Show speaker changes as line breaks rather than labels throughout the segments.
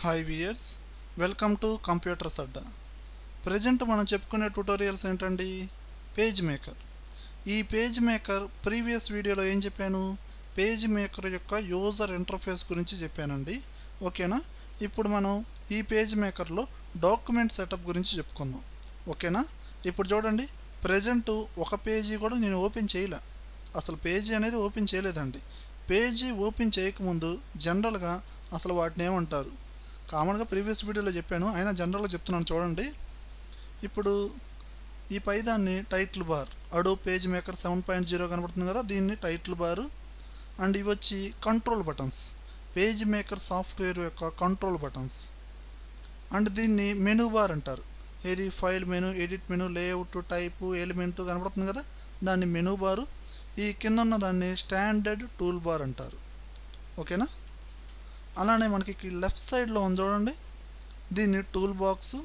Hi viewers, welcome to computers Adda. Present మనం చెప్పుకునే tutorials ఏంటండి? Page maker. ఈ పేజ్ మేకర్ ప్రీవియస్ వీడియోలో ఏం చెప్పాను? పేజ్ మేకర్ యొక్క యూజర్ ఇంటర్ఫేస్ గురించి చెప్పానండి. ఓకేనా? ఇప్పుడు మనం ఈ పేజ్ మేకర్లో డాక్యుమెంట్ సెటప్ గురించి చెప్పుకుందాం. ఓకేనా? ఇప్పుడు చూడండి, ప్రజెంట్ ఒక పేజీ కూడా నేను ఓపెన్ చేయలే. అసలు పేజీ అనేది ఓపెన్ చేయలేదండి. పేజీ ఓపెన్ చేయకముందు జనరల్గా అసలు వాటిని ఏమంటారు? కామన్గా ప్రీవియస్ వీడియోలో చెప్పాను, అయినా జనరల్గా చెప్తున్నాను చూడండి. ఇప్పుడు ఈ పైదాన్ని title bar, Adobe page maker 7.0 కనబడుతుంది కదా, దీన్ని టైటిల్ బారు. అండ్ ఇవి వచ్చి control buttons, page maker software యొక్క కంట్రోల్ బటన్స్. అండ్ దీన్ని మెనూ బార్ అంటారు. ఏది? File menu, edit menu, layout, type, element కనబడుతుంది కదా, దాన్ని మెనూ బారు. ఈ కింద ఉన్న దాన్ని స్టాండర్డ్ టూల్ బార్ అంటారు. ఓకేనా? అలానే మనకి లెఫ్ట్ సైడ్లో ఉంది చూడండి, దీన్ని టూల్ బాక్స్.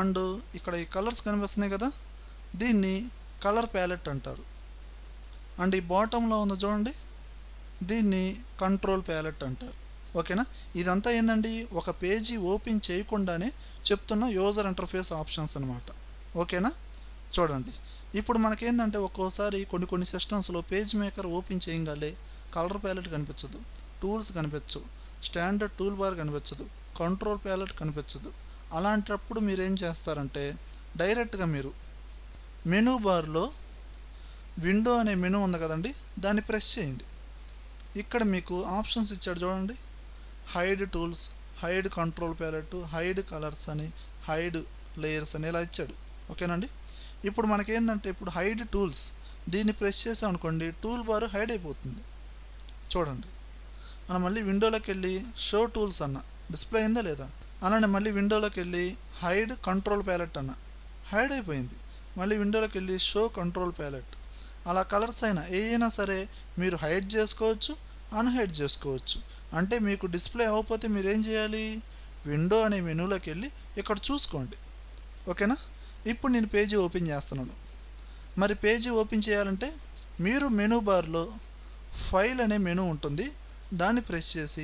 అండ్ ఇక్కడ ఈ కలర్స్ కనిపిస్తున్నాయి కదా, దీన్ని కలర్ ప్యాలెట్ అంటారు. అండ్ ఈ బాటంలో ఉంది చూడండి, దీన్ని కంట్రోల్ ప్యాలెట్ అంటారు. ఓకేనా? ఇదంతా ఏందండి, ఒక పేజీ ఓపెన్ చేయకుండానే చెప్తున్న యూజర్ ఇంటర్ఫేస్ ఆప్షన్స్ అనమాట. ఓకేనా? చూడండి, ఇప్పుడు మనకేందంటే ఒక్కోసారి కొన్ని సిస్టమ్స్లో పేజ్ మేకర్ ఓపెన్ చేయగానే కలర్ ప్యాలెట్ కనిపించదు, టూల్స్ కనిపించవు, స్టాండర్డ్ టూల్ బార్ కనిపించదు, కంట్రోల్ ప్యాలెట్ కనిపించదు. అలాంటప్పుడు మీరు ఏం చేస్తారంటే డైరెక్ట్గా మీరు మెనూ బార్లో విండో అనే మెనూ ఉంది కదండి, దాన్ని ప్రెస్ చేయండి. ఇక్కడ మీకు ఆప్షన్స్ ఇచ్చాడు చూడండి, hide tools, hide control palette, hide colours అని, హైడ్ లేయర్స్ అని ఇలా ఇచ్చాడు. ఓకేనండి? ఇప్పుడు మనకేందంటే ఇప్పుడు హైడ్ టూల్స్, దీన్ని ప్రెస్ చేసాం అనుకోండి, టూల్ బార్ హైడ్ అయిపోతుంది. చూడండి, మనం మళ్ళీ విండోలోకి వెళ్ళి షో టూల్స్ అన్న, డిస్ప్లే అయిందా లేదా? అలానే మళ్ళీ విండోలోకి వెళ్ళి హైడ్ కంట్రోల్ ప్యాలెట్ అన్న, హైడ్ అయిపోయింది. మళ్ళీ విండోలోకి వెళ్ళి షో కంట్రోల్ ప్యాలెట్. అలా కలర్స్ అయినా ఏదైనా సరే మీరు హైడ్ చేసుకోవచ్చు, అన్హైడ్ చేసుకోవచ్చు. అంటే మీకు డిస్ప్లే అవ్వకపోతే మీరు ఏం చేయాలి? విండో అనే మెనూలోకి వెళ్ళి ఇక్కడ చూసుకోండి. ఓకేనా? ఇప్పుడు నేను పేజీ ఓపెన్ చేస్తున్నాను. మరి పేజీ ఓపెన్ చేయాలంటే మీరు మెనూ బార్లో ఫైల్ అనే మెనూ ఉంటుంది, దాన్ని ప్రెస్ చేసి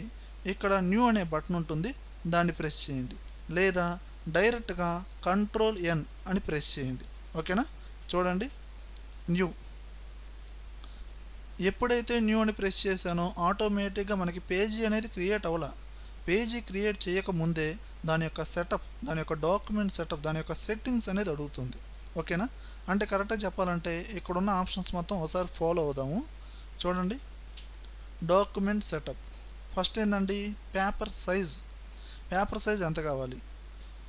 ఇక్కడ న్యూ అనే బటన్ ఉంటుంది, దాన్ని ప్రెస్ చేయండి. లేదా డైరెక్ట్గా కంట్రోల్ ఎన్ అని ప్రెస్ చేయండి. ఓకేనా? చూడండి, న్యూ. ఎప్పుడైతే న్యూ అని ప్రెస్ చేశానో ఆటోమేటిక్గా మనకి పేజీ అనేది క్రియేట్ అవ్వాల. పేజీ క్రియేట్ చేయకముందే దాని యొక్క సెటప్, దాని యొక్క డాక్యుమెంట్ సెటప్, దాని యొక్క సెట్టింగ్స్ అనేది అడుగుతుంది. ఓకేనా? అంటే కరెక్ట్గా చెప్పాలంటే ఇక్కడున్న ఆప్షన్స్ మొత్తం ఒకసారి ఫాలో అవుదాము. చూడండి, డాక్యుమెంట్ సెటప్. ఫస్ట్ ఏంటండి, పేపర్ సైజ్. పేపర్ సైజ్ ఎంత కావాలి?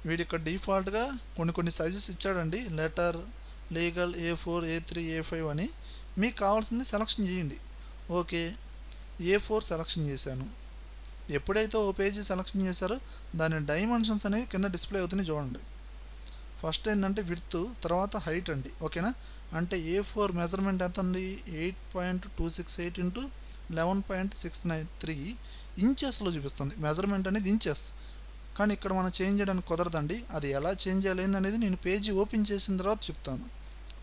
వీడి ఇక్కడ డిఫాల్ట్గా కొన్ని సైజెస్ ఇచ్చాడండి, letter, legal, A4, A3, A5 అని. మీకు కావాల్సింది సెలక్షన్ చేయండి. ఓకే, A4 సెలక్షన్ చేశాను. ఎప్పుడైతే ఓ పేజీ సెలక్షన్ చేశారో దాని డైమెన్షన్స్ అనేవి కింద డిస్ప్లే అవుతున్నాయి చూడండి. ఫస్ట్ ఏంటంటే విడ్త్, తర్వాత హైట్ అండి. ఓకేనా? అంటే A4 మెజర్మెంట్ ఎంత ఉంది? 8.268 ఇంటూ 11.693 ఇంచెస్లో చూపిస్తుంది. మెజర్మెంట్ అనేది ఇంచెస్, కానీ ఇక్కడ మనం చేంజ్ చేయడానికి కుదరదండి. అది ఎలా చేంజ్ చేయాలి అనేది నేను పేజీ ఓపెన్ చేసిన తర్వాత చెప్తాను.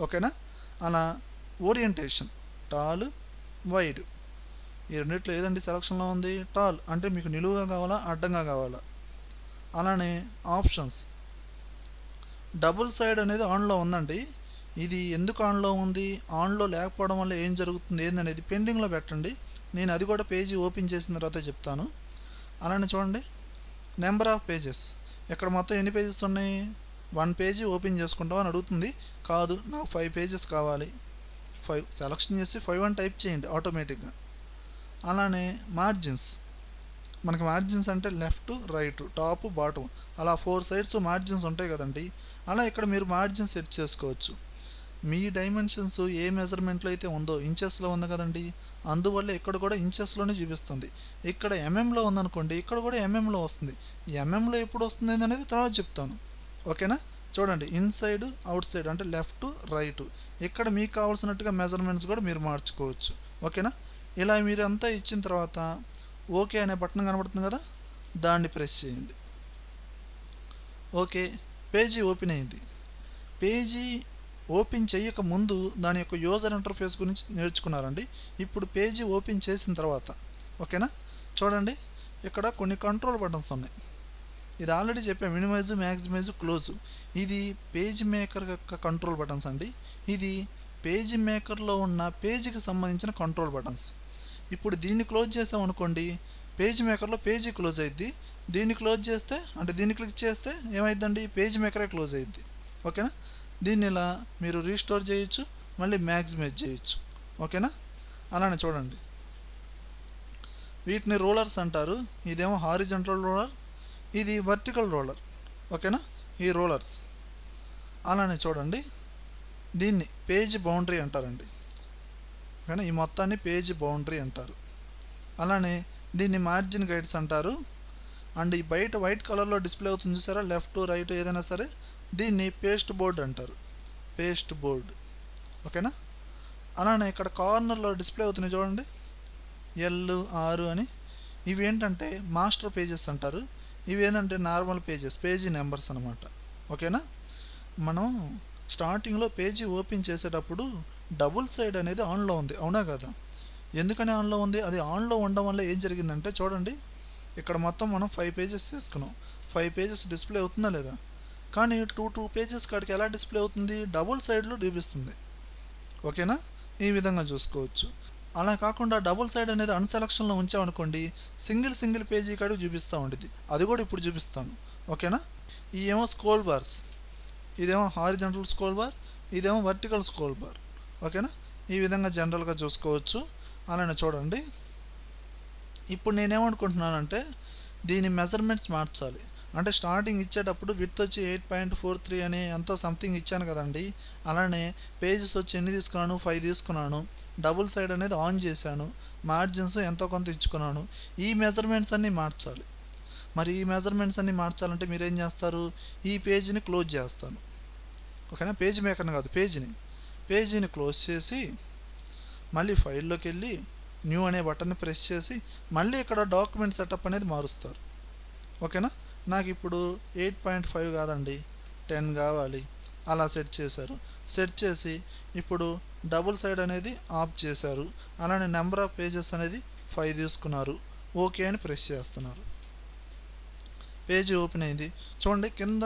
ఓకేనా? అలా ఓరియంటేషన్, టాల్, వైడ్, ఈ రెండిట్లో ఏదండి సెలక్షన్లో ఉంది? టాల్. అంటే మీకు నిలువుగా కావాలా, అడ్డంగా కావాలా? అలానే ఆప్షన్స్, డబుల్ సైడ్ అనేది ఆన్లో ఉందండి. ఇది ఎందుకు ఆన్లో ఉంది, ఆన్లో లేకపోవడం వల్ల ఏం జరుగుతుంది ఏందనేది పెండింగ్లో పెట్టండి. నేను అది కూడా పేజీ ఓపెన్ చేసిన తర్వాత చెప్తాను. అలానే చూడండి, నెంబర్ ఆఫ్ పేజెస్. ఇక్కడ మొత్తం ఎన్ని పేజెస్ ఉన్నాయి? 1 పేజీ ఓపెన్ చేసుకుంటాం అని అడుగుతుంది. కాదు, నాకు 5 పేజెస్ కావాలి. 5 సెలక్షన్ చేసి 5 అని టైప్ చేయండి ఆటోమేటిక్గా. అలానే మార్జిన్స్, మనకి మార్జిన్స్ అంటే లెఫ్ట్, రైట్, టాప్, బాటమ్, అలా 4 సైడ్స్ మార్జిన్స్ ఉంటాయి కదండి. అలా ఇక్కడ మీరు మార్జిన్స్ సెట్ చేసుకోవచ్చు. మీ డైమెన్షన్స్ ఏ మెజర్మెంట్లో అయితే ఉందో, ఇంచెస్లో ఉంది కదండి, అందువల్ల ఇక్కడ కూడా ఇంచెస్లోనే చూపిస్తుంది. ఇక్కడ ఎంఎంలో ఉందనుకోండి, ఇక్కడ కూడా ఎంఎంలో వస్తుంది. ఎంఎంలో ఎప్పుడు వస్తుంది అనేది తర్వాత చెప్తాను. ఓకేనా? చూడండి, ఇన్సైడ్, అవుట్ సైడ్ అంటే లెఫ్ట్, రైట్, ఇక్కడ మీకు కావాల్సినట్టుగా మెజర్మెంట్స్ కూడా మీరు మార్చుకోవచ్చు. ఓకేనా? ఇలా మీరు అంతా ఇచ్చిన తర్వాత ఓకే అనే బటన్ కనబడుతుంది కదా, దాన్ని ప్రెస్ చేయండి. ఓకే, పేజీ ఓపెన్ అయింది. పేజీ ఓపెన్ చేయక ముందు దాని యొక్క యూజర్ ఇంటర్ఫేస్ గురించి నేర్చుకున్నారండి. ఇప్పుడు పేజీ ఓపెన్ చేసిన తర్వాత ఓకేనా? చూడండి, ఇక్కడ కొన్ని కంట్రోల్ బటన్స్ ఉన్నాయి. ఇది ఆల్రెడీ చెప్పాను, మినిమైజ్, మ్యాక్సిమైజ్, క్లోజ్. ఇది పేజ్ మేకర్ యొక్క కంట్రోల్ బటన్స్ అండి. ఇది పేజ్ మేకర్లో ఉన్న పేజీకి సంబంధించిన కంట్రోల్ బటన్స్. ఇప్పుడు దీన్ని క్లోజ్ చేసాం అనుకోండి, పేజ్ మేకర్లో పేజీ క్లోజ్ అయ్యిద్ది. దీన్ని క్లోజ్ చేస్తే, అంటే దీన్ని క్లిక్ చేస్తే ఏమైందండి, పేజ్ మేకరే క్లోజ్ అయ్యిద్ది. ఓకేనా. దీన్ని ఇలా మీరు రీస్టోర్ చేయొచ్చు, మళ్ళీ మ్యాక్సిమైజ్ చేయొచ్చు. ఓకేనా. అలానే చూడండి, వీటిని రోలర్స్ అంటారు. ఇదేమో హారిజంటల్ రోలర్, ఇది వర్టికల్ రోలర్. ఓకేనా, ఈ రోలర్స్. అలానే చూడండి, దీన్ని పేజ్ బౌండరీ అంటారండి. ఓకేనా, ఈ మొత్తాన్ని పేజ్ బౌండరీ అంటారు. అలానే దీన్ని మార్జిన్ గైడ్స్ అంటారు. అండ్ ఈ బయట వైట్ కలర్లో డిస్ప్లే అవుతుంది చూసారా, లెఫ్ట్ రైట్ ఏదైనా సరే, దీన్ని పేస్ట్ బోర్డ్ అంటారు. పేస్ట్ బోర్డ్. ఓకేనా. అలానే ఇక్కడ కార్నర్లో డిస్ప్లే అవుతుంది చూడండి, L6 అని. ఇవి ఏంటంటే మాస్టర్ పేజెస్ అంటారు. ఇవి ఏంటంటే నార్మల్ పేజెస్, పేజీ నెంబర్స్ అనమాట. ఓకేనా. మనం స్టార్టింగ్లో పేజీ ఓపెన్ చేసేటప్పుడు డబుల్ సైడ్ అనేది ఆన్లో ఉంది, అవునా కదా. ఎందుకని ఆన్లో ఉంది, అది ఆన్లో ఉండడం వల్ల ఏం జరిగిందంటే చూడండి, ఇక్కడ మొత్తం మనం 5 పేజెస్ తీసుకున్నాం. 5 పేజెస్ డిస్ప్లే అవుతుందా లేదా, కానీ 2 పేజెస్ కాడికి ఎలా డిస్ప్లే అవుతుంది, డబుల్ సైడ్లో చూపిస్తుంది. ఓకేనా, ఈ విధంగా చూసుకోవచ్చు. అలా కాకుండా డబుల్ సైడ్ అనేది అన్సెలక్షన్లో ఉంచామనుకోండి, సింగిల్ పేజీ కాడికి చూపిస్తూ ఉంటుంది. అది కూడా ఇప్పుడు చూపిస్తాను. ఓకేనా. ఈ ఏమో స్క్రోల్ బార్స్, ఇదేమో హారిజంటల్ స్క్రోల్ బార్, ఇదేమో వర్టికల్ స్క్రోల్ బార్. ఓకేనా, ఈ విధంగా జనరల్గా చూసుకోవచ్చు. అలానే చూడండి, ఇప్పుడు నేనేమనుకుంటున్నానంటే దీని మెజర్మెంట్స్ మార్చాలి. అంటే స్టార్టింగ్ ఇచ్చేటప్పుడు విడ్త్ వచ్చి 8.43 అని ఎంతో సంథింగ్ ఇచ్చాను కదండి. అలానే పేజెస్ వచ్చి ఎన్ని తీసుకున్నాను, 5 తీసుకున్నాను. డబుల్ సైడ్ అనేది ఆన్ చేశాను, మార్జిన్స్ ఎంతో కొంత ఇచ్చుకున్నాను. ఈ మెజర్మెంట్స్ అన్నీ మార్చాలి. మరి ఈ మెజర్మెంట్స్ అన్నీ మార్చాలంటే మీరేం చేస్తారు, ఈ పేజీని క్లోజ్ చేస్తాను. ఓకేనా, పేజ్ మేకర్ని కాదు, పేజీని క్లోజ్ చేసి మళ్ళీ ఫైల్లోకి వెళ్ళి న్యూ అనే బటన్ని ప్రెస్ చేసి మళ్ళీ ఇక్కడ డాక్యుమెంట్ సెటప్ అనేది మారుస్తారు. ఓకేనా. నాకు ఇప్పుడు 8.5 కాదండి, 10 కావాలి. అలా సెట్ చేశారు. సెట్ చేసి ఇప్పుడు డబుల్ సైడ్ అనేది ఆఫ్ చేశారు. అలానే నెంబర్ ఆఫ్ పేజెస్ అనేది 5 తీసుకున్నారు. ఓకే అని ప్రెస్ చేస్తున్నారు. పేజీ ఓపెన్ అయింది. చూడండి, కింద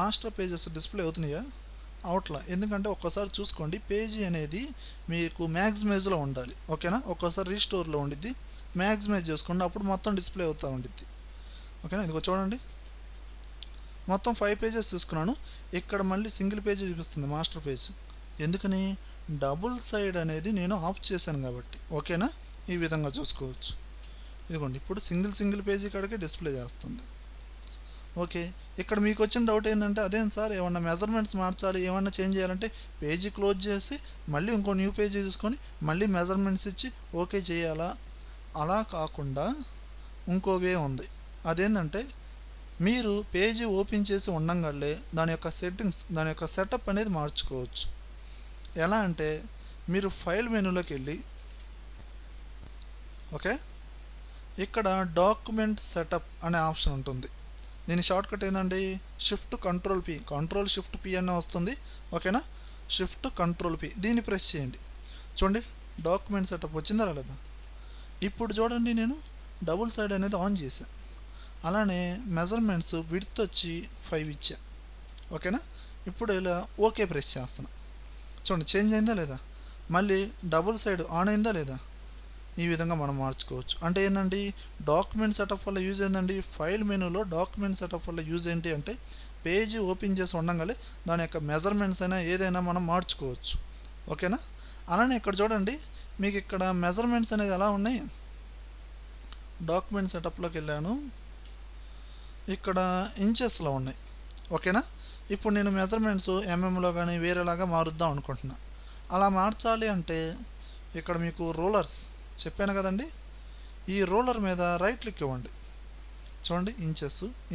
మాస్టర్ పేజెస్ డిస్ప్లే అవుతున్నాయా, అవుట్లా. ఎందుకంటే ఒక్కసారి చూసుకోండి, పేజీ అనేది మీకు మ్యాక్సిమైజ్లో ఉండాలి. ఓకేనా. ఒక్కోసారి రీస్టోర్లో ఉండిద్ది, మ్యాక్సిమైజ్ చేసుకోండి, అప్పుడు మొత్తం డిస్ప్లే అవుతూ ఉండిద్ది. ఓకేనా. ఇదిగో చూడండి, మొత్తం 5 పేజెస్ తీసుకున్నాను. ఇక్కడ మళ్ళీ సింగిల్ పేజీ చూపిస్తుంది, మాస్టర్ పేజ్. ఎందుకని, డబుల్ సైడ్ అనేది నేను ఆఫ్ చేశాను కాబట్టి. ఓకేనా, ఈ విధంగా చూసుకోవచ్చు. ఇదిగోండి, ఇప్పుడు సింగిల్ పేజీ కాడికి డిస్ప్లే చేస్తుంది. ఓకే. ఇక్కడ మీకు వచ్చిన డౌట్ ఏంటంటే, అదేం సార్ ఏమన్నా మెజర్మెంట్స్ మార్చాలి, ఏమన్నా చేంజ్ చేయాలంటే పేజీ క్లోజ్ చేసి మళ్ళీ ఇంకో న్యూ పేజీ తీసుకొని మళ్ళీ మెజర్మెంట్స్ ఇచ్చి ఓకే చేయాలా? అలా కాకుండా ఇంకో వే ఉంది. అదేంటంటే, మీరు పేజీ ఓపెన్ చేసి ఉండంగానే దాని యొక్క సెట్టింగ్స్, దాని యొక్క సెటప్ అనేది మార్చుకోవచ్చు. ఎలా అంటే, మీరు ఫైల్ మెనూలోకి వెళ్ళి ఓకే, ఇక్కడ డాక్యుమెంట్ సెటప్ అనే ఆప్షన్ ఉంటుంది. దీని షార్ట్కట్ ఏంటండి, shift control P, control shift P అనే వస్తుంది. ఓకేనా, షిఫ్ట్ కంట్రోల్ పి, దీన్ని ప్రెస్ చేయండి. చూడండి, డాక్యుమెంట్ సెటప్ వచ్చిందా రాలేదా. ఇప్పుడు చూడండి, నేను డబుల్ సైడ్ అనేది ఆన్ చేశాను. అలానే మెజర్మెంట్స్ విడ్త్ వచ్చి 5 ఇచ్చా. ఓకేనా. ఇప్పుడు ఇలా ఓకే ప్రెస్ చేస్తున్నా. చూడండి, చేంజ్ అయిందా లేదా, మళ్ళీ డబుల్ సైడ్ ఆన్ అయిందా లేదా. ఈ విధంగా మనం మార్చుకోవచ్చు. అంటే ఏంటండి, డాక్యుమెంట్ సెటప్ వల్ల యూజ్ ఏంటండి, ఫైల్ మెనూలో డాక్యుమెంట్ సెటప్ వల్ల యూజ్ ఏంటి అంటే, పేజీ ఓపెన్ చేసి ఉండగానే దాని యొక్క మెజర్మెంట్స్ అయినా ఏదైనా మనం మార్చుకోవచ్చు. ఓకేనా. అలానే ఇక్కడ చూడండి, మీకు ఇక్కడ మెజర్మెంట్స్ అనేది ఎలా ఉన్నాయి, డాక్యుమెంట్ సెటప్లోకి వెళ్ళాను, ఇక్కడ ఇంచెస్లో ఉన్నాయి. ఓకేనా. ఇప్పుడు నేను మెజర్మెంట్స్ ఎంఎంలో కానీ వేరేలాగా మారుద్దాం అనుకుంటున్నా. అలా మార్చాలి అంటే ఇక్కడ మీకు రూలర్స్ చెప్పాను కదండి, ఈ రూలర్ మీద రైట్ క్లిక్ ఇవ్వండి. చూడండి,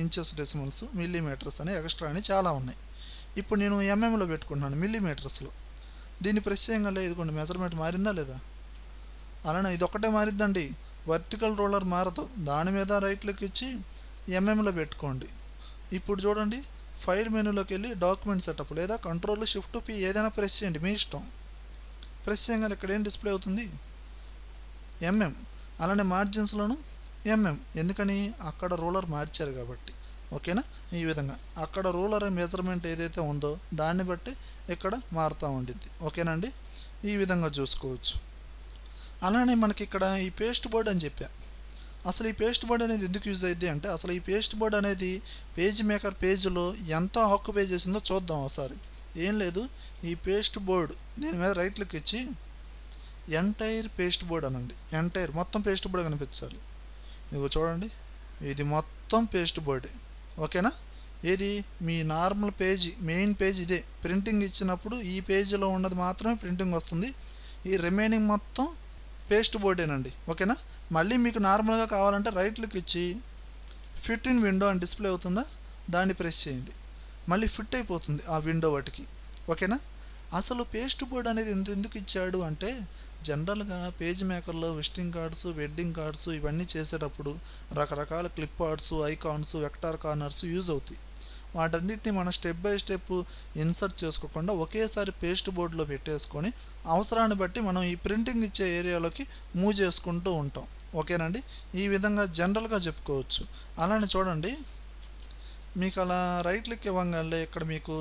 ఇంచెస్ డెసిమల్స్, మిల్లీమీటర్స్ అని ఎక్స్ట్రా అని చాలా ఉన్నాయి. ఇప్పుడు నేను ఎంఎంలో పెట్టుకుంటున్నాను, మిల్లీమీటర్స్లో. దీన్ని ప్రెస్ చేయగలే, ఇదిగోండి మెజర్మెంట్ మారిందా లేదా. అలానే ఇది ఒక్కటే మారిద్దండి, వర్టికల్ రూలర్ మారదు. దాని మీద రైట్ క్లిక్ ఇచ్చి ఎంఎంలో పెట్టుకోండి. ఇప్పుడు చూడండి, ఫైల్ మెనూలోకి వెళ్ళి డాక్యుమెంట్ సెటప్ లేదా కంట్రోల్ షిఫ్ట్ పి ఏదైనా ప్రెస్ చేయండి, మీ ఇష్టం. ప్రెస్ చేయగానే ఇక్కడ ఏం డిస్ప్లే అవుతుంది, ఎంఎం. అలానే మార్జిన్స్లోను ఎంఎం, ఎందుకని అక్కడ రూలర్ మార్చారు కాబట్టి. ఓకేనా. ఈ విధంగా అక్కడ రూలర్ మెజర్మెంట్ ఏదైతే ఉందో దాన్ని బట్టి ఇక్కడ మారుతూ ఉండిద్ది. ఓకేనండి. ఈ విధంగా చూసుకోవచ్చు. అలానే మనకి ఇక్కడ ఈ పేస్ట్ బోర్డ్ అని చెప్పా. అసలు ఈ పేస్ట్ బోర్డ్ అనేది ఎందుకు యూజ్ అయ్యింది అంటే, అసలు ఈ పేస్ట్ బోర్డ్ అనేది పేజ్ మేకర్ పేజ్లో ఎంత ఆక్యుపై చేసిందో చూద్దాం ఒకసారి. ఏం లేదు, ఈ పేస్ట్ బోర్డ్ దీని మీద రైట్ క్లిక్ ఇచ్చి ఎంటైర్ పేస్ట్ బోర్డ్ అనండి. ఎంటైర్ మొత్తం పేస్ట్ బోర్డ్ కనిపించాలి. ఇదిగో చూడండి, ఇది మొత్తం పేస్ట్ బోర్డే. ఓకేనా. ఇది మీ నార్మల్ పేజీ మెయిన్ పేజ్ ఇదే. ప్రింటింగ్ ఇచ్చినప్పుడు ఈ పేజీలో ఉన్నది మాత్రమే ప్రింటింగ్ వస్తుంది. ఈ రిమైనింగ్ మొత్తం పేస్ట్ బోర్డేనండి. ఓకేనా. మళ్ళీ మీకు నార్మల్గా కావాలంటే రైట్ క్లిక్ ఇచ్చి ఫిట్ ఇన్ విండో అని డిస్ప్లే అవుతుందా, దాన్ని ప్రెస్ చేయండి. మళ్ళీ ఫిట్ అయిపోతుంది ఆ విండో వాటికి. ఓకేనా. అసలు పేస్ట్ బోర్డ్ అనేది ఎందుకు ఇచ్చాడు అంటే, జనరల్గా పేజ్ మేకర్లో విజిటింగ్ కార్డ్స్, వెడ్డింగ్ కార్డ్స్ ఇవన్నీ చేసేటప్పుడు రకరకాల clip arts, icons, vector corners use అవుతాయి. వాటన్నిటిని మనం స్టెప్ బై స్టెప్ ఇన్సర్ట్ చేసుకోకుండా ఒకేసారి పేస్ట్ బోర్డులో పెట్టేసుకొని అవసరాన్ని బట్టి మనం ఈ ప్రింటింగ్ ఇచ్చే ఏరియాలోకి మూవ్ చేసుకుంటూ ఉంటాం. ఓకేనండి. ఈ విధంగా జనరల్గా చెప్పుకోవచ్చు. అలానే చూడండి, మీకు అలా రైట్ క్లిక్ ఇవ్వగానే ఇక్కడ మీకు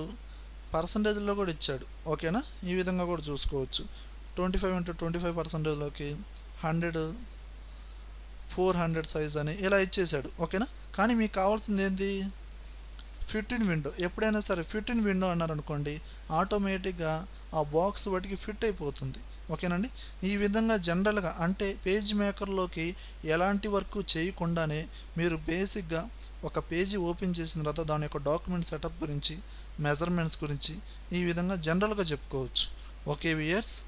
పర్సంటేజ్లో కూడా ఇచ్చాడు. ఓకేనా. ఈ విధంగా కూడా చూసుకోవచ్చు. 25 into 25%లోకి 100, 400 సైజ్ అని ఇలా ఇచ్చేసాడు. ఓకేనా. కానీ మీకు కావాల్సింది ఏంటి, ఫిట్ ఇన్ విండో. ఎప్పుడైనా సరే ఫిట్ ఇన్ విండో అన్నారనుకోండి, ఆటోమేటిక్గా ఆ బాక్స్ వాటికి ఫిట్ అయిపోతుంది. ఓకేనండి. ఈ విధంగా జనరల్గా అంటే పేజ్ మేకర్లోకి ఎలాంటి వర్క్ చేయకుండానే మీరు బేసిక్గా ఒక పేజీ ఓపెన్ చేసిన తర్వాత దాని యొక్క డాక్యుమెంట్ సెటప్ గురించి, మెజర్మెంట్స్ గురించి ఈ విధంగా జనరల్గా చెప్పుకోవచ్చు. Okay viewers.